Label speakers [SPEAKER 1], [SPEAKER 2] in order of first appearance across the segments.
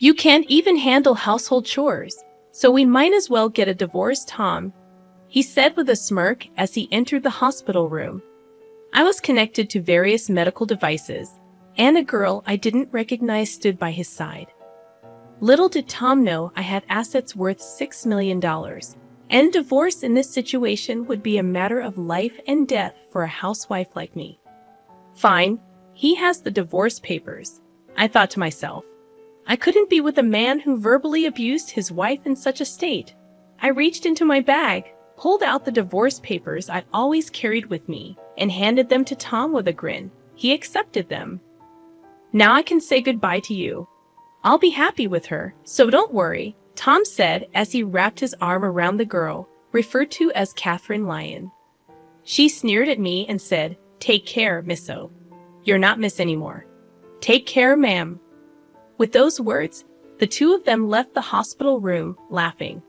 [SPEAKER 1] You can't even handle household chores, so we might as well get a divorce, Tom, he said with a smirk as he entered the hospital room. I was connected to various medical devices, and a girl I didn't recognize stood by his side. Little did Tom know I had assets worth $6 million, and divorce in this situation would be a matter of life and death for a housewife like me. Fine, he has the divorce papers, I thought to myself. I couldn't be with a man who verbally abused his wife in such a state. I reached into my bag, pulled out the divorce papers I'd always carried with me, and handed them to Tom with a grin. He accepted them. Now I can say goodbye to you. I'll be happy with her, so don't worry, Tom said as he wrapped his arm around the girl, referred to as Catherine Lyon. She sneered at me and said, "Take care, Miss O. You're not Miss anymore." "Take care, ma'am." With those words, the two of them left the hospital room, laughing.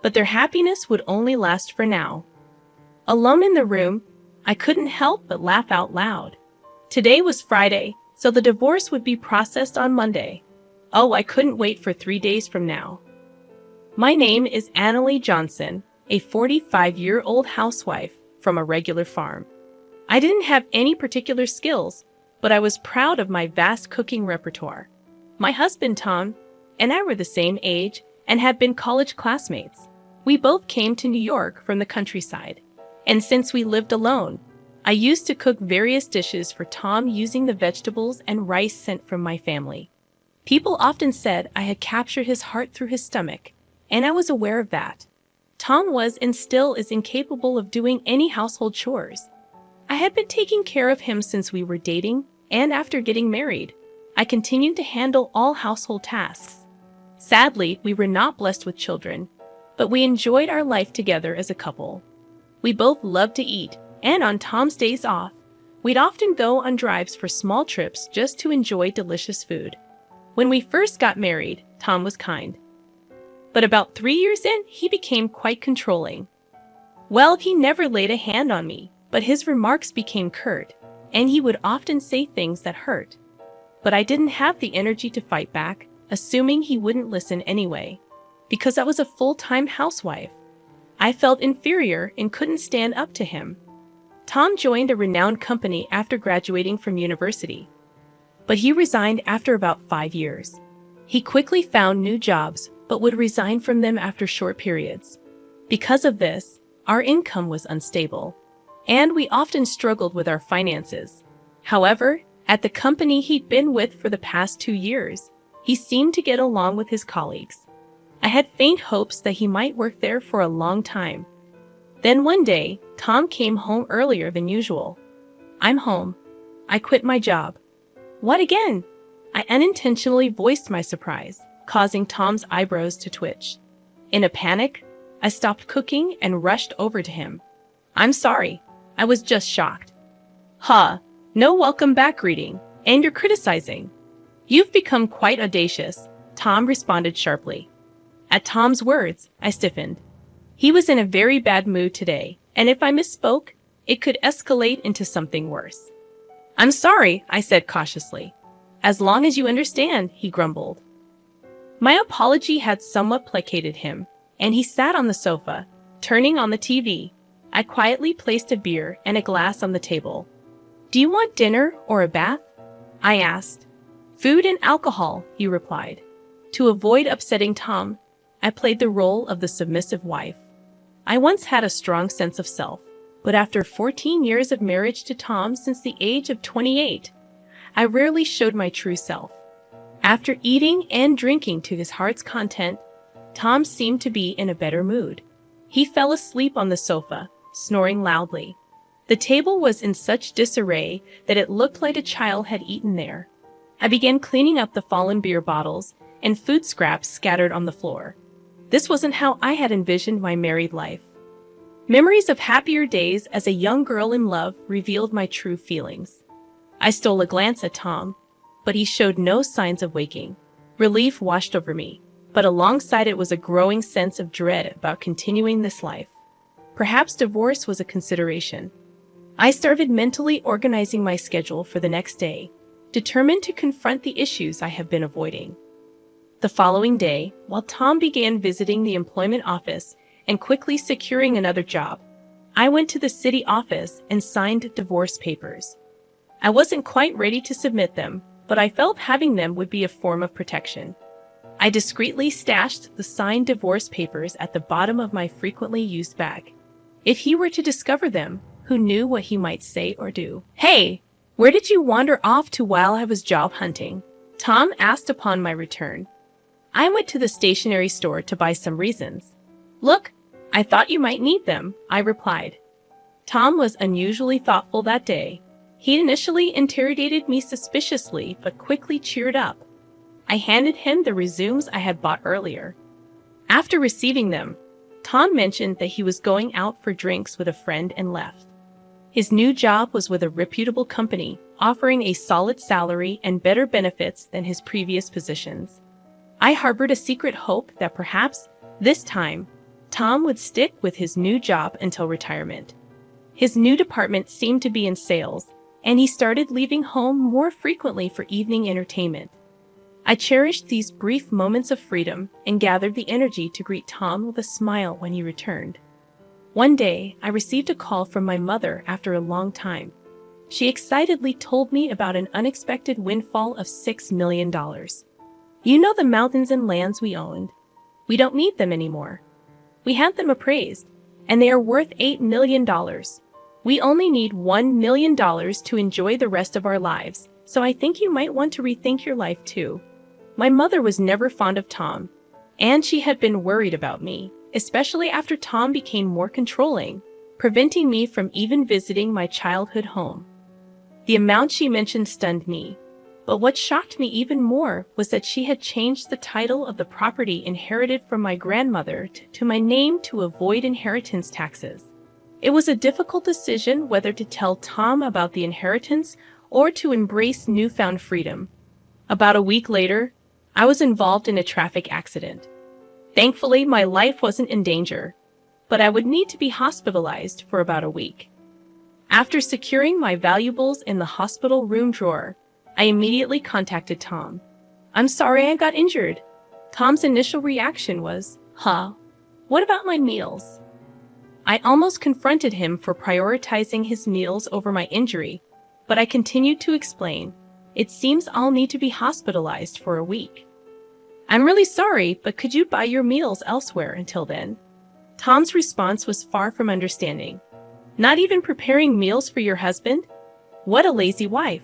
[SPEAKER 1] But their happiness would only last for now. Alone in the room, I couldn't help but laugh out loud. Today was Friday, so the divorce would be processed on Monday. Oh, I couldn't wait for 3 days from now. My name is Annalie Johnson, a 45-year-old housewife from a regular farm. I didn't have any particular skills, but I was proud of my vast cooking repertoire. My husband, Tom, and I were the same age and had been college classmates. We both came to New York from the countryside, and since we lived alone, I used to cook various dishes for Tom using the vegetables and rice sent from my family. People often said I had captured his heart through his stomach, and I was aware of that. Tom was and still is incapable of doing any household chores. I had been taking care of him since we were dating, and after getting married, I continued to handle all household tasks. Sadly, we were not blessed with children, but we enjoyed our life together as a couple. We both loved to eat, and on Tom's days off, we'd often go on drives for small trips just to enjoy delicious food. When we first got married, Tom was kind. But about 3 years in, he became quite controlling. Well, he never laid a hand on me, but his remarks became curt, and he would often say things that hurt. But I didn't have the energy to fight back, assuming he wouldn't listen anyway. Because I was a full-time housewife, I felt inferior and couldn't stand up to him. Tom joined a renowned company after graduating from university, but he resigned after about 5 years. He quickly found new jobs, but would resign from them after short periods. Because of this, our income was unstable, and we often struggled with our finances. However, at the company he'd been with for the past 2 years, he seemed to get along with his colleagues. I had faint hopes that he might work there for a long time. Then one day, Tom came home earlier than usual. "I'm home. I quit my job." "What again?" I unintentionally voiced my surprise, causing Tom's eyebrows to twitch. In a panic, I stopped cooking and rushed over to him. "I'm sorry. I was just shocked." "Huh, no welcome back greeting, and you're criticizing. You've become quite audacious," Tom responded sharply. At Tom's words, I stiffened. He was in a very bad mood today, and if I misspoke, it could escalate into something worse. "I'm sorry," I said cautiously. "As long as you understand," he grumbled. My apology had somewhat placated him, and he sat on the sofa, turning on the TV. I quietly placed a beer and a glass on the table. "Do you want dinner or a bath?" I asked. "Food and alcohol," he replied. To avoid upsetting Tom, I played the role of the submissive wife. I once had a strong sense of self, but after 14 years of marriage to Tom since the age of 28, I rarely showed my true self. After eating and drinking to his heart's content, Tom seemed to be in a better mood. He fell asleep on the sofa, snoring loudly. The table was in such disarray that it looked like a child had eaten there. I began cleaning up the fallen beer bottles and food scraps scattered on the floor. This wasn't how I had envisioned my married life. Memories of happier days as a young girl in love revealed my true feelings. I stole a glance at Tom, but he showed no signs of waking. Relief washed over me, but alongside it was a growing sense of dread about continuing this life. Perhaps divorce was a consideration. I started mentally organizing my schedule for the next day, determined to confront the issues I have been avoiding. The following day, while Tom began visiting the employment office and quickly securing another job, I went to the city office and signed divorce papers. I wasn't quite ready to submit them, but I felt having them would be a form of protection. I discreetly stashed the signed divorce papers at the bottom of my frequently used bag. If he were to discover them, who knew what he might say or do? "Hey, where did you wander off to while I was job hunting?" Tom asked upon my return. "I went to the stationery store to buy some reasons." "Look, I thought you might need them," I replied. Tom was unusually thoughtful that day. He initially interrogated me suspiciously, but quickly cheered up. I handed him the resumes I had bought earlier. After receiving them, Tom mentioned that he was going out for drinks with a friend and left. His new job was with a reputable company, offering a solid salary and better benefits than his previous positions. I harbored a secret hope that perhaps, this time, Tom would stick with his new job until retirement. His new department seemed to be in sales, and he started leaving home more frequently for evening entertainment. I cherished these brief moments of freedom and gathered the energy to greet Tom with a smile when he returned. One day, I received a call from my mother after a long time. She excitedly told me about an unexpected windfall of $6 million. "You know the mountains and lands we owned? We don't need them anymore. We had them appraised, and they are worth $8 million. We only need $1 million to enjoy the rest of our lives, so I think you might want to rethink your life too." My mother was never fond of Tom, and she had been worried about me, especially after Tom became more controlling, preventing me from even visiting my childhood home. The amount she mentioned stunned me, but what shocked me even more was that she had changed the title of the property inherited from my grandmother to my name to avoid inheritance taxes. It was a difficult decision whether to tell Tom about the inheritance or to embrace newfound freedom. About a week later, I was involved in a traffic accident. Thankfully, my life wasn't in danger, but I would need to be hospitalized for about a week. After securing my valuables in the hospital room drawer, I immediately contacted Tom. "I'm sorry I got injured." Tom's initial reaction was, "What about my meals?" I almost confronted him for prioritizing his meals over my injury, but I continued to explain. "It seems I'll need to be hospitalized for a week. I'm really sorry, but could you buy your meals elsewhere until then?" Tom's response was far from understanding. "Not even preparing meals for your husband? What a lazy wife."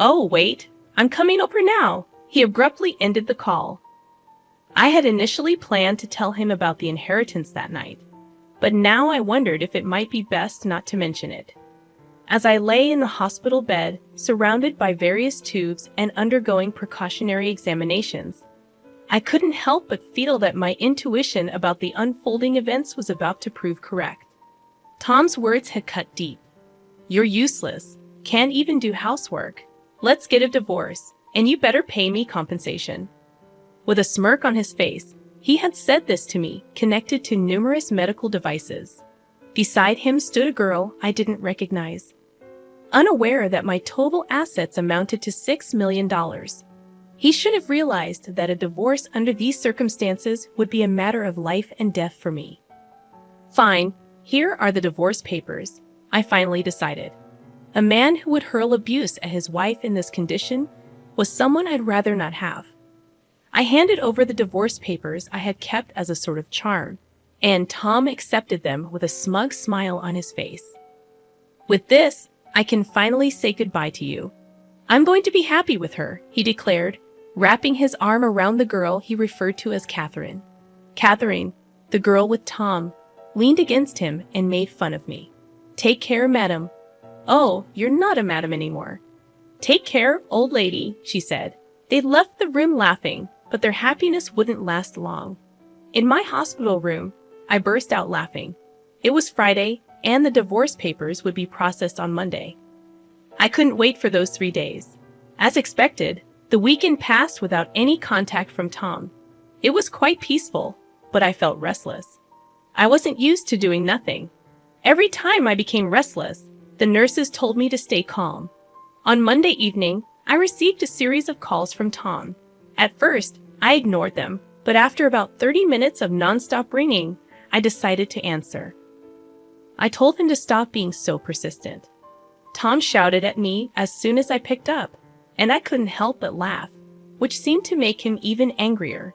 [SPEAKER 1] "Oh, wait, I'm coming over now." He abruptly ended the call. I had initially planned to tell him about the inheritance that night, but now I wondered if it might be best not to mention it. As I lay in the hospital bed, surrounded by various tubes and undergoing precautionary examinations, I couldn't help but feel that my intuition about the unfolding events was about to prove correct. Tom's words had cut deep. "You're useless, can't even do housework. Let's get a divorce, and you better pay me compensation." With a smirk on his face, he had said this to me, connected to numerous medical devices. Beside him stood a girl I didn't recognize. Unaware that my total assets amounted to $6 million. He should have realized that a divorce under these circumstances would be a matter of life and death for me. "Fine, here are the divorce papers," I finally decided. A man who would hurl abuse at his wife in this condition was someone I'd rather not have. I handed over the divorce papers I had kept as a sort of charm, and Tom accepted them with a smug smile on his face. "With this, I can finally say goodbye to you. I'm going to be happy with her," he declared, wrapping his arm around the girl he referred to as Catherine. Catherine, the girl with Tom, leaned against him and made fun of me. "Take care, madam." "Oh, you're not a madam anymore." "Take care, old lady," she said. They left the room laughing, but their happiness wouldn't last long. In my hospital room, I burst out laughing. It was Friday, and the divorce papers would be processed on Monday. I couldn't wait for those 3 days. As expected, the weekend passed without any contact from Tom. It was quite peaceful, but I felt restless. I wasn't used to doing nothing. Every time I became restless, the nurses told me to stay calm. On Monday evening, I received a series of calls from Tom. At first, I ignored them, but after about 30 minutes of nonstop ringing, I decided to answer. I told him to stop being so persistent. Tom shouted at me as soon as I picked up, and I couldn't help but laugh, which seemed to make him even angrier.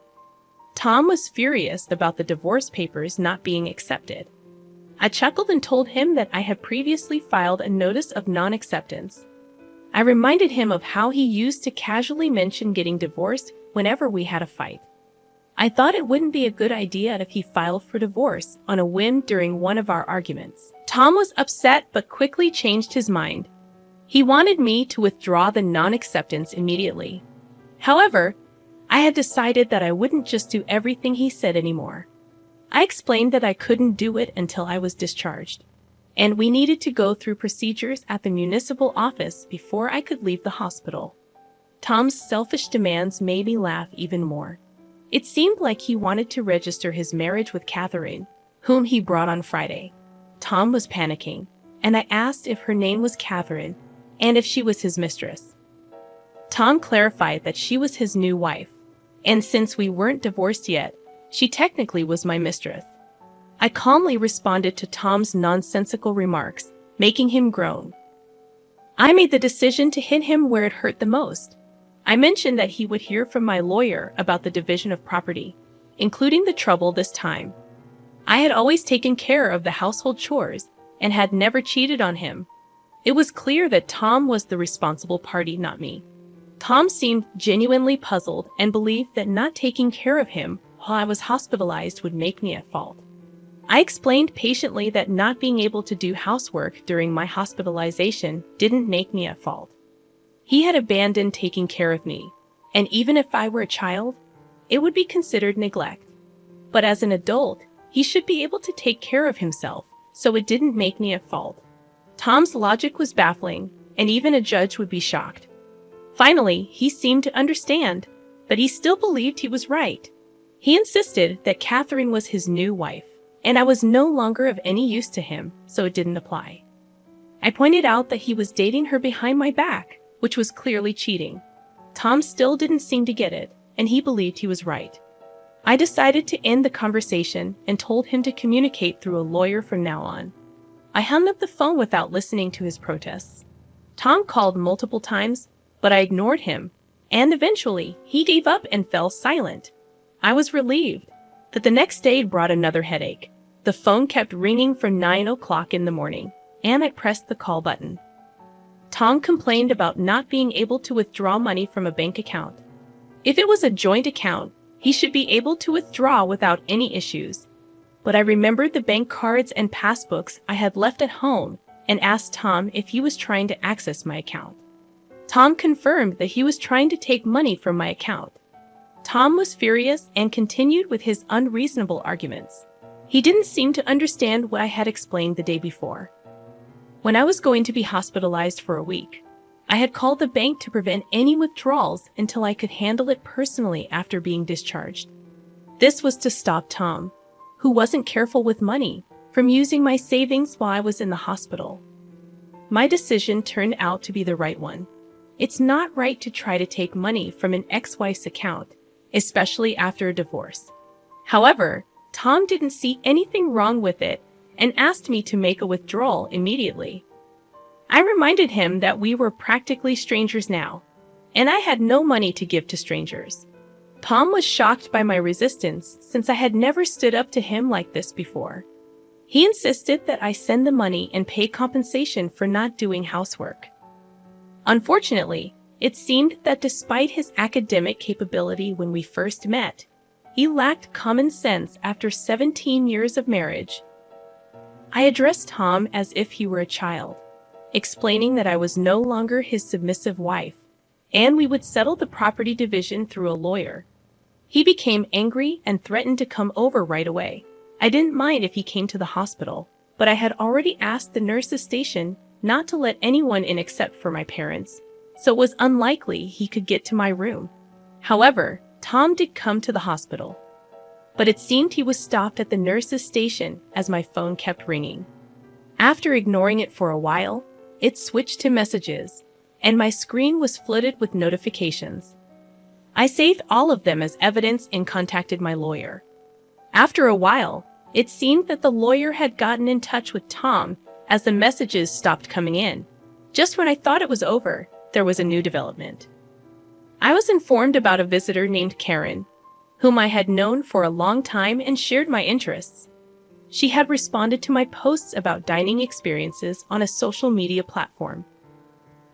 [SPEAKER 1] Tom was furious about the divorce papers not being accepted. I chuckled and told him that I had previously filed a notice of non-acceptance. I reminded him of how he used to casually mention getting divorced whenever we had a fight. I thought it wouldn't be a good idea if he filed for divorce on a whim during one of our arguments. Tom was upset but quickly changed his mind. He wanted me to withdraw the non-acceptance immediately. However, I had decided that I wouldn't just do everything he said anymore. I explained that I couldn't do it until I was discharged, and we needed to go through procedures at the municipal office before I could leave the hospital. Tom's selfish demands made me laugh even more. It seemed like he wanted to register his marriage with Catherine, whom he brought on Friday. Tom was panicking, and I asked if her name was Catherine and if she was his mistress. Tom clarified that she was his new wife, and since we weren't divorced yet, she technically was my mistress. I calmly responded to Tom's nonsensical remarks, making him groan. I made the decision to hit him where it hurt the most. I mentioned that he would hear from my lawyer about the division of property, including the trouble this time. I had always taken care of the household chores and had never cheated on him. It was clear that Tom was the responsible party, not me. Tom seemed genuinely puzzled and believed that not taking care of him while I was hospitalized would make me at fault. I explained patiently that not being able to do housework during my hospitalization didn't make me at fault. He had abandoned taking care of me, and even if I were a child, it would be considered neglect. But as an adult, he should be able to take care of himself, so it didn't make me at fault. Tom's logic was baffling, and even a judge would be shocked. Finally, he seemed to understand, but he still believed he was right. He insisted that Catherine was his new wife, and I was no longer of any use to him, so it didn't apply. I pointed out that he was dating her behind my back, which was clearly cheating. Tom still didn't seem to get it, and he believed he was right. I decided to end the conversation and told him to communicate through a lawyer from now on. I hung up the phone without listening to his protests. Tom called multiple times, but I ignored him, and eventually he gave up and fell silent. I was relieved, but the next day brought another headache. The phone kept ringing from 9 o'clock in the morning, and I pressed the call button. Tom complained about not being able to withdraw money from a bank account. If it was a joint account, he should be able to withdraw without any issues. But I remembered the bank cards and passbooks I had left at home and asked Tom if he was trying to access my account. Tom confirmed that he was trying to take money from my account. Tom was furious and continued with his unreasonable arguments. He didn't seem to understand what I had explained the day before. When I was going to be hospitalized for a week, I had called the bank to prevent any withdrawals until I could handle it personally after being discharged. This was to stop Tom, who wasn't careful with money, from using my savings while I was in the hospital. My decision turned out to be the right one. It's not right to try to take money from an ex-wife's account, especially after a divorce. However, Tom didn't see anything wrong with it and asked me to make a withdrawal immediately. I reminded him that we were practically strangers now, and I had no money to give to strangers. Tom was shocked by my resistance since I had never stood up to him like this before. He insisted that I send the money and pay compensation for not doing housework. Unfortunately, it seemed that despite his academic capability when we first met, he lacked common sense after 17 years of marriage. I addressed Tom as if he were a child, explaining that I was no longer his submissive wife, and we would settle the property division through a lawyer. He became angry and threatened to come over right away. I didn't mind if he came to the hospital, but I had already asked the nurse's station not to let anyone in except for my parents, so it was unlikely he could get to my room. However, Tom did come to the hospital, but it seemed he was stopped at the nurse's station as my phone kept ringing. After ignoring it for a while, it switched to messages, and my screen was flooded with notifications. I saved all of them as evidence and contacted my lawyer. After a while, it seemed that the lawyer had gotten in touch with Tom as the messages stopped coming in. Just when I thought it was over, there was a new development. I was informed about a visitor named Karen, whom I had known for a long time and shared my interests. She had responded to my posts about dining experiences on a social media platform.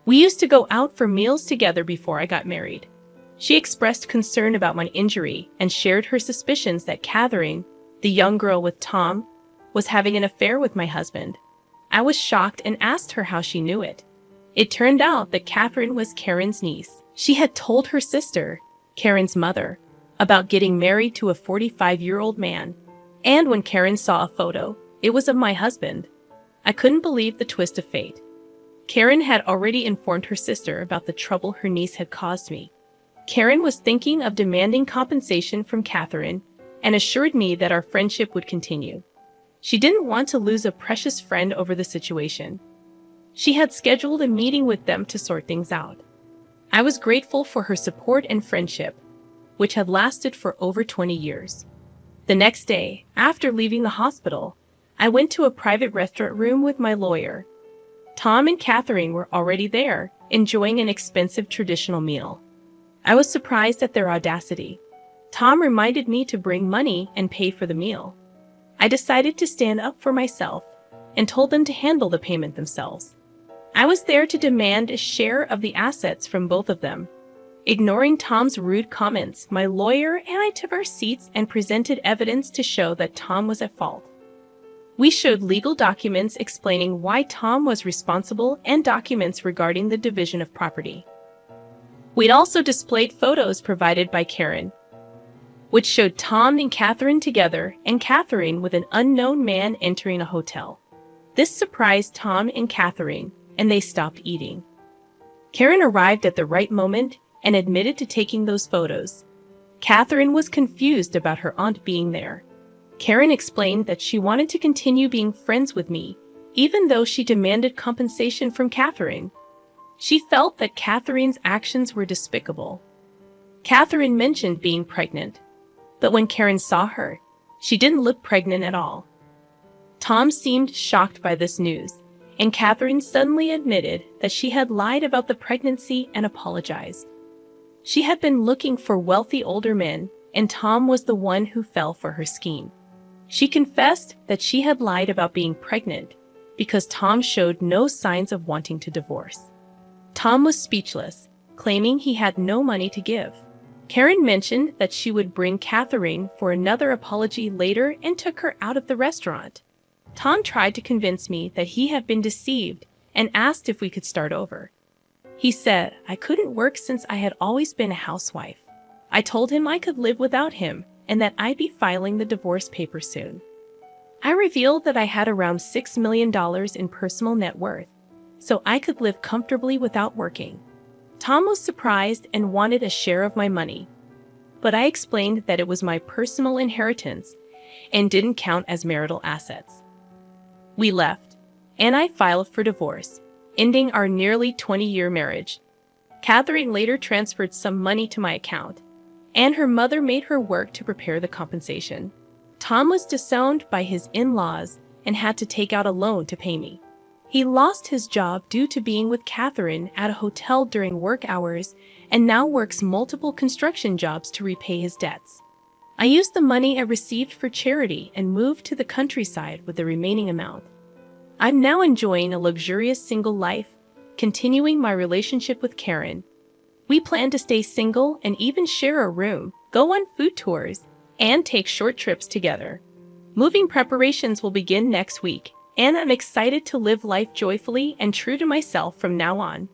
[SPEAKER 1] We used to go out for meals together before I got married. She expressed concern about my injury and shared her suspicions that Catherine, the young girl with Tom, was having an affair with my husband. I was shocked and asked her how she knew it. It turned out that Catherine was Karen's niece. She had told her sister, Karen's mother, about getting married to a 45-year-old man. And when Karen saw a photo, it was of my husband. I couldn't believe the twist of fate. Karen had already informed her sister about the trouble her niece had caused me. Karen was thinking of demanding compensation from Catherine and assured me that our friendship would continue. She didn't want to lose a precious friend over the situation. She had scheduled a meeting with them to sort things out. I was grateful for her support and friendship, which had lasted for over 20 years. The next day, after leaving the hospital, I went to a private restaurant room with my lawyer. Tom and Catherine were already there, enjoying an expensive traditional meal. I was surprised at their audacity. Tom reminded me to bring money and pay for the meal. I decided to stand up for myself and told them to handle the payment themselves. I was there to demand a share of the assets from both of them. Ignoring Tom's rude comments, my lawyer and I took our seats and presented evidence to show that Tom was at fault. We showed legal documents explaining why Tom was responsible and documents regarding the division of property. We'd also displayed photos provided by Karen, which showed Tom and Catherine together and Catherine with an unknown man entering a hotel. This surprised Tom and Catherine, and they stopped eating. Karen arrived at the right moment and admitted to taking those photos. Catherine was confused about her aunt being there. Karen explained that she wanted to continue being friends with me, even though she demanded compensation from Catherine. She felt that Catherine's actions were despicable. Catherine mentioned being pregnant, but when Karen saw her, she didn't look pregnant at all. Tom seemed shocked by this news, and Catherine suddenly admitted that she had lied about the pregnancy and apologized. She had been looking for wealthy older men, and Tom was the one who fell for her scheme. She confessed that she had lied about being pregnant because Tom showed no signs of wanting to divorce. Tom was speechless, claiming he had no money to give. Karen mentioned that she would bring Catherine for another apology later and took her out of the restaurant. Tom tried to convince me that he had been deceived and asked if we could start over. He said I couldn't work since I had always been a housewife. I told him I could live without him and that I'd be filing the divorce papers soon. I revealed that I had around $6 million in personal net worth, so I could live comfortably without working. Tom was surprised and wanted a share of my money, but I explained that it was my personal inheritance and didn't count as marital assets. We left, and I filed for divorce, ending our nearly 20-year marriage. Catherine later transferred some money to my account, and her mother made her work to prepare the compensation. Tom was disowned by his in-laws and had to take out a loan to pay me. He lost his job due to being with Catherine at a hotel during work hours and now works multiple construction jobs to repay his debts. I used the money I received for charity and moved to the countryside with the remaining amount. I'm now enjoying a luxurious single life, continuing my relationship with Karen. We plan to stay single and even share a room, go on food tours, and take short trips together. Moving preparations will begin next week, and I'm excited to live life joyfully and true to myself from now on.